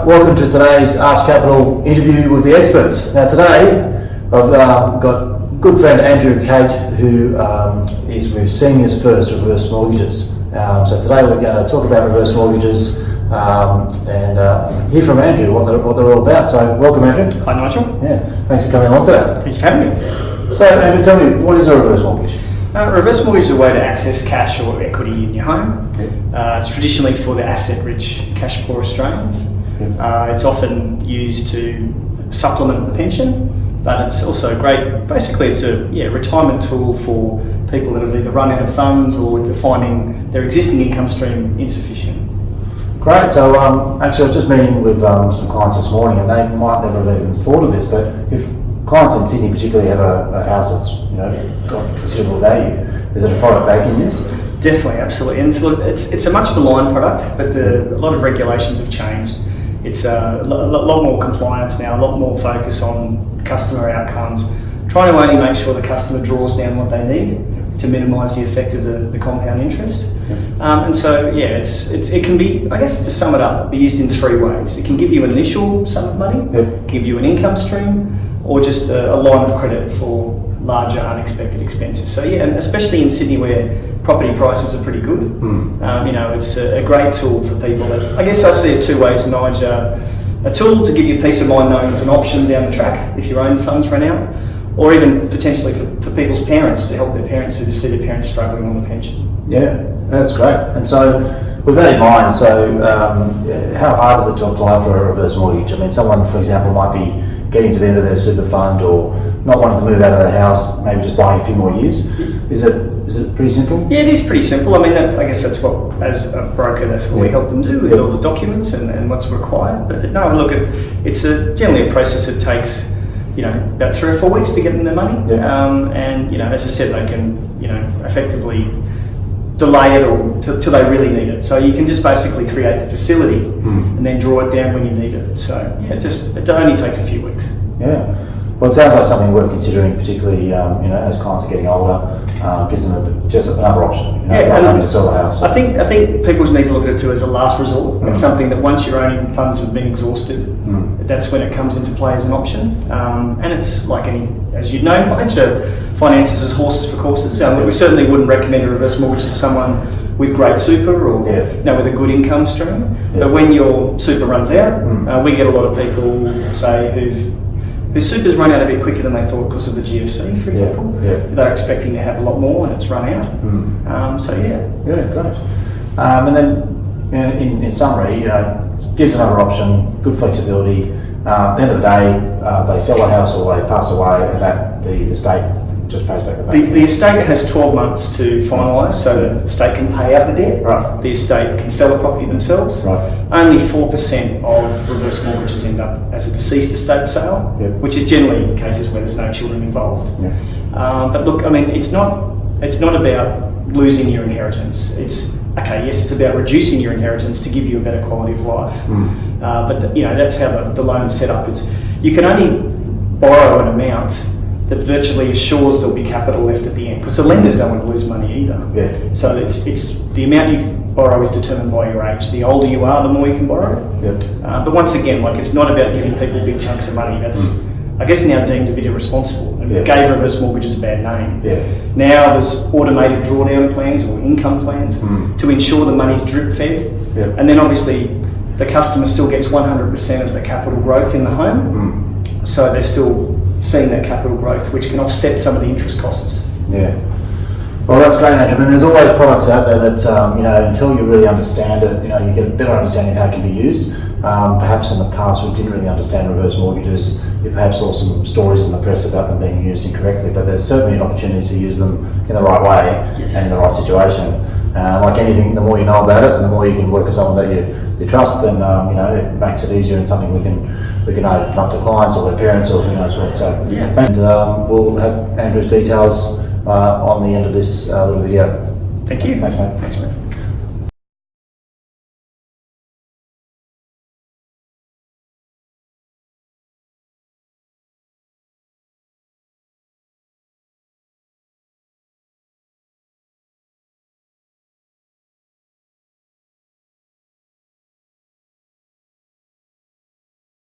welcome to today's Arch Capital interview with the experts. Now today I've got good friend Andrew Cate, who is with Seniors First Reverse Mortgages. So today we're going to talk about reverse mortgages and hear from Andrew what they're all about. So welcome, Andrew. Hi, Nigel. Yeah, thanks for coming along today. Thanks for having me. So Andrew, tell me, what is a reverse mortgage? Reverse mortgage is a way to access cash or equity in your home. Yeah. It's traditionally for the asset-rich, cash-poor Australians. Yeah. It's often used to supplement the pension, but it's also great. Basically, it's a retirement tool for people that have either run out of funds or finding their existing income stream insufficient. Great. So actually, I was just meeting with some clients this morning, and they might never have even thought of this, but if clients in Sydney particularly have a house that's got considerable value, is it a product they can use? Definitely, absolutely. And it's a much maligned product, but a lot of regulations have changed. It's a lot more compliance now, a lot more focus on customer outcomes, trying to only make sure the customer draws down what they need to minimise the effect of the compound interest. And so, it can be, I guess to sum it up, be used in three ways. It can give you an initial sum of money, give you an income stream, or just a line of credit for larger unexpected expenses. So and especially in Sydney where property prices are pretty good, it's a great tool for people. I guess I see it two ways, Nige. A tool to give you peace of mind knowing there's an option down the track if your own funds run out, or even potentially for people's parents to help their parents who see their parents struggling on the pension. Yeah, that's great. And so with that in mind, how hard is it to apply for a reverse mortgage? I mean, someone, for example, might be getting to the end of their super fund or not wanting to move out of the house, maybe just buying a few more years. Is it pretty simple? Yeah, it is pretty simple. I mean, I guess that's what, as a broker, that's what we help them do with all the documents and what's required. But no, look, it's generally a process that takes about 3 or 4 weeks to get them their money. And as I said, they can effectively delay it or till they really need it. So you can just basically create the facility and then draw it down when you need it. So it only takes a few weeks. Yeah. Well, it sounds like something worth considering, particularly as clients are getting older. Gives them just another option. Not having to sell the house. I think people need to look at it too as a last resort. It's something that once your own funds have been exhausted, that's when it comes into play as an option. And it's like as you'd know, finances as horses for courses. We certainly wouldn't recommend a reverse mortgage to someone with great super or with a good income stream. But when your super runs out, we get a lot of people say whose super's run out a bit quicker than they thought because of the GFC, for example. They're expecting to have a lot more and it's run out. Yeah, great. And then in summary, gives another option, good flexibility. At the end of the day, they sell the house or they pass away, and that the estate just pays back the bank. The estate has 12 months to finalise, so the estate can pay out the debt. Right. The estate can sell the property themselves. Right. Only 4% of reverse mortgages end up as a deceased estate sale, which is generally in cases where there's no children involved. But look, I mean, it's not about losing your inheritance. It's about reducing your inheritance to give you a better quality of life. But that's how the loan is set up. You can only borrow an amount that virtually assures there'll be capital left at the end, because the lenders don't want to lose money either. So it's the amount you can borrow is determined by your age. The older you are, the more you can borrow. But once again, it's not about giving people big chunks of money. That's I guess now deemed a bit irresponsible, and gave reverse mortgages a bad name. Now there's automated drawdown plans or income plans to ensure the money's drip fed, and then obviously the customer still gets 100% of the capital growth in the home, so they're still seeing that capital growth, which can offset some of the interest costs. Well, that's great, Andrew. I mean, there's always products out there that until you really understand it, you get a better understanding of how it can be used. Perhaps in the past we didn't really understand reverse mortgages. You perhaps saw some stories in the press about them being used incorrectly, but there's certainly an opportunity to use them in the right way and in the right situation. Like anything, the more you know about it, and the more you can work with someone that you trust, then it makes it easier and something we can open up to clients or their parents or who knows what. So, and we'll have Andrew's details on the end of this little video. Thank you. Thanks, mate. Thanks, mate.